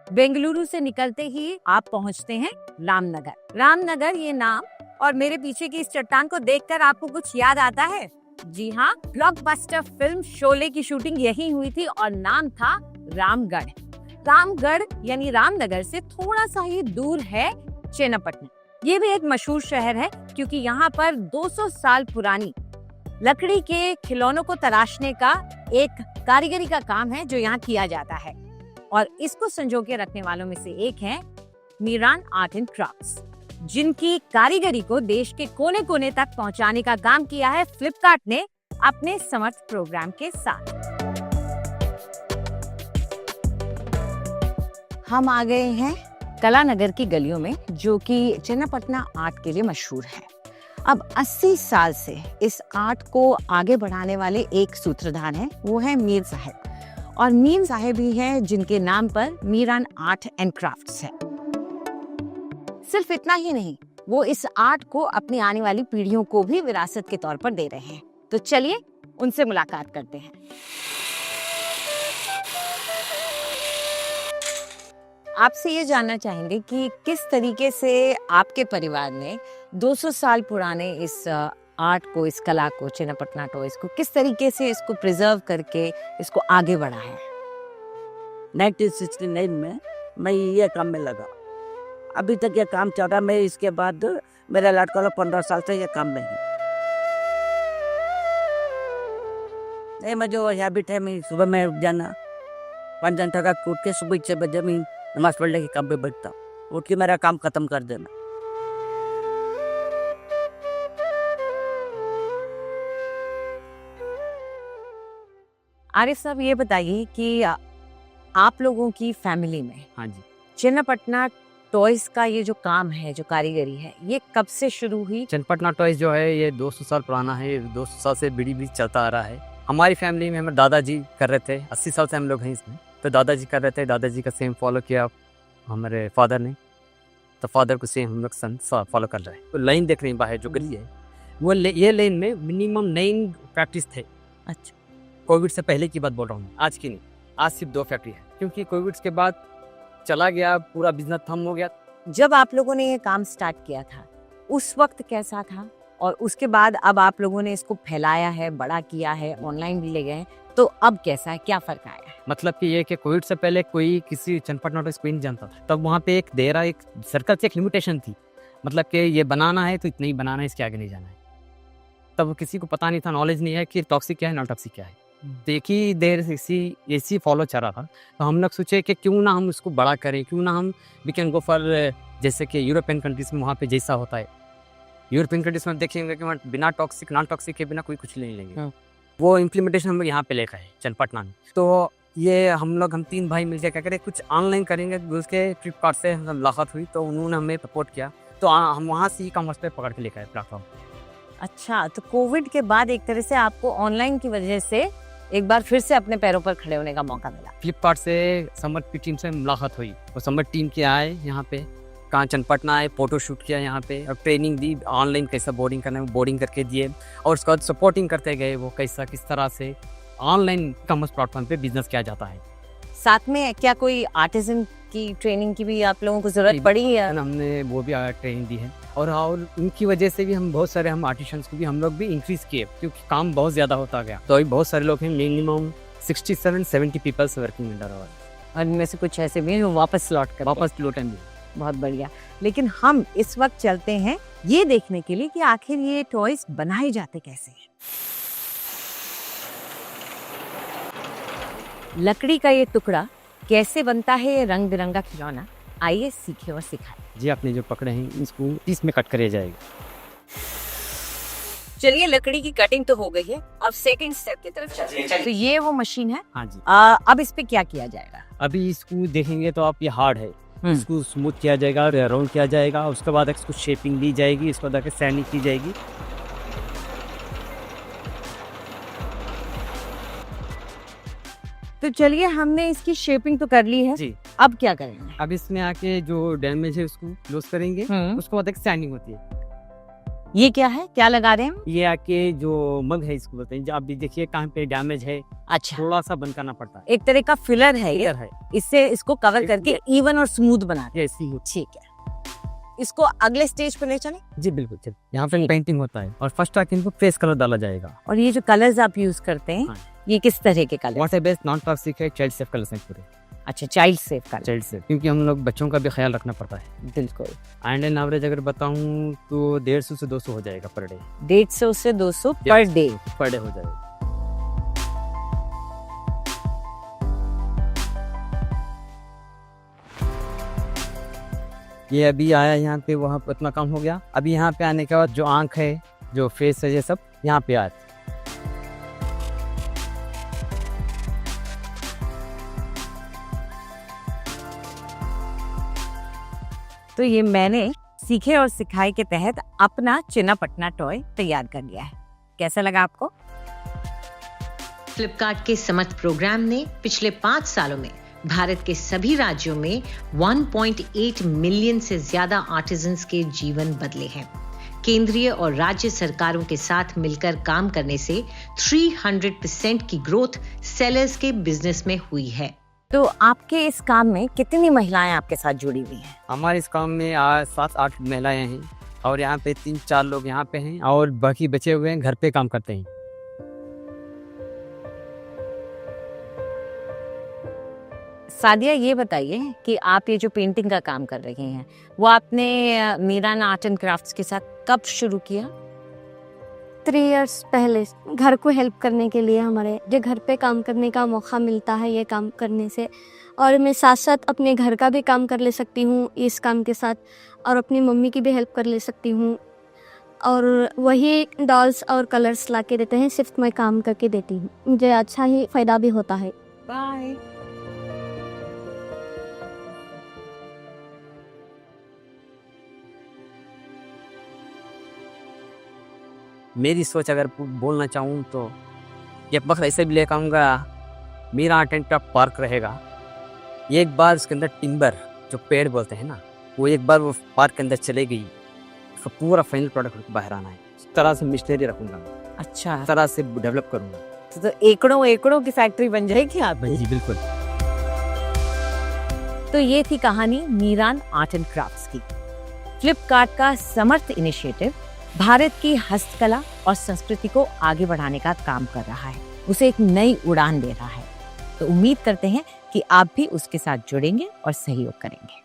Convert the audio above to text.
बेंगलुरु से निकलते ही आप पहुंचते हैं रामनगर। रामनगर ये नाम और मेरे पीछे की इस चट्टान को देखकर आपको कुछ याद आता है? जी हाँ, ब्लॉकबस्टर फिल्म शोले की शूटिंग यहीं हुई थी और नाम था रामगढ़। रामगढ़ यानी रामनगर से थोड़ा सा ही दूर है चेन्नपट्टनम। ये भी एक मशहूर शहर है क्योंकि यहाँ पर 200 साल पुरानी लकड़ी के खिलौनों को तराशने का एक कारीगरी का काम है जो यहाँ किया जाता है और इसको संजो के रखने वालों में से एक है मीरान आर्ट एंड क्राफ्ट्स, जिनकी कारीगरी को देश के कोने कोने तक पहुंचाने का काम किया है फ्लिपकार्ट ने अपने समर्थ प्रोग्राम के साथ। हम आ गए हैं कलानगर की गलियों में जो कि चेन्नपट्टनम आर्ट के लिए मशहूर है। अब 80 साल से इस आर्ट को आगे बढ़ाने वाले एक सूत्रधार हैं, वो है मीर साहब। और मीर साहब ही हैं जिनके नाम पर मीरान आर्ट एंड क्राफ्ट्स है। सिर्फ इतना ही नहीं, वो इस आर्ट को अपनी आने वाली पीढ़ियों को भी विरासत के तौर पर दे रहे हैं। तो चलिए उनसे मुलाकात करते हैं। आपसे ये जानना चाहेंगे कि किस तरीके से आपके परिवार ने 200 साल पुराने इस आर्ट को, इस कला को, चेन्नपट्टनम टॉयज को किस तरीके से इसको प्रिजर्व करके इसको आगे बढ़ाया है। 1969 में मैं ये काम में लगा, अभी तक ये काम चल रहा। मैं इसके बाद मेरा लड़का लोग 15 साल से ये काम में है। नहीं, मैं जो हैबिट है, मैं सुबह में उठ जाना, 5 घंटा का उठ के सुबह 6 बजे मैं नमाज पढ़ने के काम पे बैठता हूँ। उठ के मेरा काम खत्म कर देना। आरिफ साहब, ये बताइए कि आप लोगों की फैमिली में हाँ जी, चेन्नपट्टनम टॉयज का ये जो काम है, जो कारीगरी है, ये कब से शुरू हुई? चेन्नपट्टनम टॉयज जो है ये 200 साल पुराना है। 200 साल से बीड़ी भी चलता आ रहा है। हमारी फैमिली में हमारे दादाजी कर रहे थे। 80 साल से हम लोग हैं इसमें, तो दादाजी कर रहे थे। दादाजी का सेम फॉलो किया हमारे फादर ने, तो फादर को सेम हम लोग सन फॉलो कर रहे हैं। तो लाइन देख रहे हैं बाहर जो गली है, वो ये लाइन में मिनिमम 9 फैक्ट्रीज थे। अच्छा, कोविड से पहले की बात बोल रहा हूँ, आज की नहीं। आज सिर्फ 2 फैक्ट्री है क्योंकि कोविड के बाद चला गया, पूरा बिजनेस थम हो गया। जब आप लोगों ने ये काम स्टार्ट किया था उस वक्त कैसा था, और उसके बाद अब आप लोगों ने इसको फैलाया है, बड़ा किया है, ऑनलाइन भी ले गए हैं, तो अब कैसा है, क्या फर्क आया है? मतलब कि ये कि कोविड से पहले कोई किसी चेन्नपट्टनम टॉयज कोई नहीं जानता था। तब वहाँ पे एक देरा, एक सर्कल से एक लिमिटेशन थी, मतलब कि ये बनाना है तो इतना ही बनाना है, इसके आगे नहीं जाना है। तब किसी को पता नहीं था, नॉलेज नहीं है कि टॉक्सिक क्या है, नॉन टॉक्सिक क्या है। देखी देर से इसी फॉलो चल रहा था, तो हम लोग सोचे कि क्यों ना हम इसको बड़ा करें, क्यों ना हम वी कैन गो फॉर, जैसे कि यूरोपियन कंट्रीज में वहाँ पे जैसा होता है। यूरोपियन कंट्रीज में देखेंगे कि वहाँ बिना टॉक्सिक, नॉन टॉक्सिक के बिना कोई कुछ नहीं लेंगे। वो इम्प्लीमेंटेशन हम लोग यहाँ पे लेकर आए चेन्नपट्टनम। तो ये हम 3 भाई मिलकर क्या करें, कुछ ऑनलाइन करेंगे। उसके फ्लिपकार्ट से हम मुलाकात हुई, तो उन्होंने हमें सपोर्ट किया, तो हम वहाँ से ई-कॉमर्स पे पकड़ के लेकर आए प्लेटफॉर्म। अच्छा, तो कोविड के बाद एक तरह से आपको ऑनलाइन की वजह से एक बार फिर से अपने पैरों पर खड़े होने का मौका मिला। फ्लिपकार्ट से समर्थ की टीम से मुलाकात हुई, और समर्थ टीम के आए यहाँ पे, कहाँ चेन्नपट्टनम आए, फोटो शूट किया यहाँ पे, और ट्रेनिंग दी ऑनलाइन कैसा बोर्डिंग करना है, बोर्डिंग करके दिए, और उसके बाद सपोर्टिंग करते गए वो कैसा किस तरह से ऑनलाइन कॉमर्स प्लेटफॉर्म पे बिजनेस किया जाता है। साथ में क्या कोई आर्टिजन की ट्रेनिंग की भी आप लोगों को जरूरत पड़ी है? हमने वो भी ट्रेनिंग दी है, और उनकी वजह से भी हम बहुत सारे आर्टिशंस को भी हम लोग भी इंक्रीज किए, क्योंकि काम बहुत ज़्यादा होता गया। तो अभी बहुत सारे लोग हैं, minimum 67-70 peoples working under our, और इनमें से कुछ ऐसे भी हैं जो वापस लौटेंगे। बहुत बढ़िया। लेकिन हम इस वक्त चलते हैं ये देखने के लिए कि आखिर ये टॉयज बनाए जाते कैसे हैं। लकड़ी का ये टुकड़ा कैसे बनता है, ये रंग बिरंगा खिलौना, आइए सीखे और सिखाए। जी, आपने जो पकड़े हैं इसको पीस में कट करे जाएगा। चलिए, लकड़ी की कटिंग तो हो गई है, अब सेकंड स्टेप की तरफ चलते हैं। तो ये वो मशीन है। हाँ जी। अब इस पे क्या किया जाएगा? अभी इसको देखेंगे तो आप, ये हार्ड है, इसको स्मूथ किया जाएगा, राउंड किया जाएगा, उसके बाद इसको शेपिंग दी जाएगी, इसको बाद सैंडिंग की जाएगी। तो चलिए, हमने इसकी शेपिंग तो कर ली है जी। अब क्या करेंगे? अब इसमें आके जो डैमेज है उसको क्लोज करेंगे, उसके बाद एक सैंडिंग होती है। ये क्या है, क्या लगा रहे हैं हम? ये आके जो मग है इसको बोलते हैं, जो आप भी देखिए कहाँ पे डैमेज है, अच्छा, थोड़ा सा बंद करना पड़ता है। एक तरह का फिलर है ये, क्लियर है इससे इसको कवर करके इवन और स्मूथ बना ये स्मूथ। ठीक है, इसको अगले स्टेज पे ले चले। जी बिल्कुल चल। यहाँ पे पेंटिंग होता है और फर्स्ट आके इनको फेस कलर डाला जाएगा। और ये जो कलर्स आप यूज करते हैं हाँ। ये किस तरह के colour? Water based non toxic है, चाइल्ड सेफ कलर्स हैं पूरे। अच्छा, child safe colour, child safe, क्योंकि हम लोग बच्चों का भी ख्याल रखना पड़ता है। बिल्कुल। एंड एन एवरेज अगर बताऊं तो 150 से 200 हो जाएगा पर डे। 150 से 200 पर डे। पर डे हो जाएगा। ये अभी आया यहाँ पे, वहाँ पे उतना कम हो गया। अभी यहाँ पे आने के बाद जो आंख है, जो फेस है, ये सब यहाँ पे आया। तो ये मैंने सीखे और सिखाए के तहत अपना चिन्नापटना टॉय तैयार कर लिया है। कैसा लगा आपको? फ्लिपकार्ट के समर्थ प्रोग्राम ने पिछले 5 सालों में भारत के सभी राज्यों में 1.8 मिलियन से ज्यादा आर्टिजन्स के जीवन बदले हैं। केंद्रीय और राज्य सरकारों के साथ मिलकर काम करने से 300% की ग्रोथ सेलर्स के बिजनेस में हुई है। तो आपके इस काम में कितनी महिलाएं आपके साथ जुड़ी हुई हैं? हमारे इस काम में 7-8 महिलाएं हैं और यहाँ पे 3-4 लोग यहाँ पे हैं और बाकी बचे हुए हैं घर पे काम करते हैं। सादिया, ये बताइए कि आप ये जो पेंटिंग का काम कर रही हैं वो आपने मीरान आर्ट एंड क्राफ्ट्स के साथ कब शुरू किया? 3 इयर्स पहले, घर को हेल्प करने के लिए। हमारे जो घर पे काम करने का मौका मिलता है ये काम करने से, और मैं साथ साथ अपने घर का भी काम कर ले सकती हूँ इस काम के साथ, और अपनी मम्मी की भी हेल्प कर ले सकती हूँ। और वही डॉल्स और कलर्स ला के देते हैं, सिर्फ मैं काम करके देती हूँ। मुझे अच्छा ही फ़ायदा भी होता है। बाय। मेरी सोच अगर बोलना चाहूँ तो ये बस ऐसे भी लेकर आऊँगा, मेरा आर्ट एंड क्राफ्ट पार्क रहेगा। ये एक बार उसके अंदर टिम्बर जो पेड़ बोलते हैं ना, वो एक बार वो पार्क के अंदर चले गई, उसका पूरा फाइनल प्रोडक्ट बाहर आना है। इस तरह से मिशनरी रखूँगा, अच्छा, इस तरह से डेवलप करूँगा। तो एकड़ों एकड़ों की फैक्ट्री बन जाएगी आप। जी बिल्कुल। तो ये थी कहानी मीरान आर्ट एंड क्राफ्ट्स की। फ्लिपकार्ट का समर्थ इनिशिएटिव भारत की हस्तकला और संस्कृति को आगे बढ़ाने का काम कर रहा है, उसे एक नई उड़ान दे रहा है। तो उम्मीद करते हैं कि आप भी उसके साथ जुड़ेंगे और सहयोग करेंगे।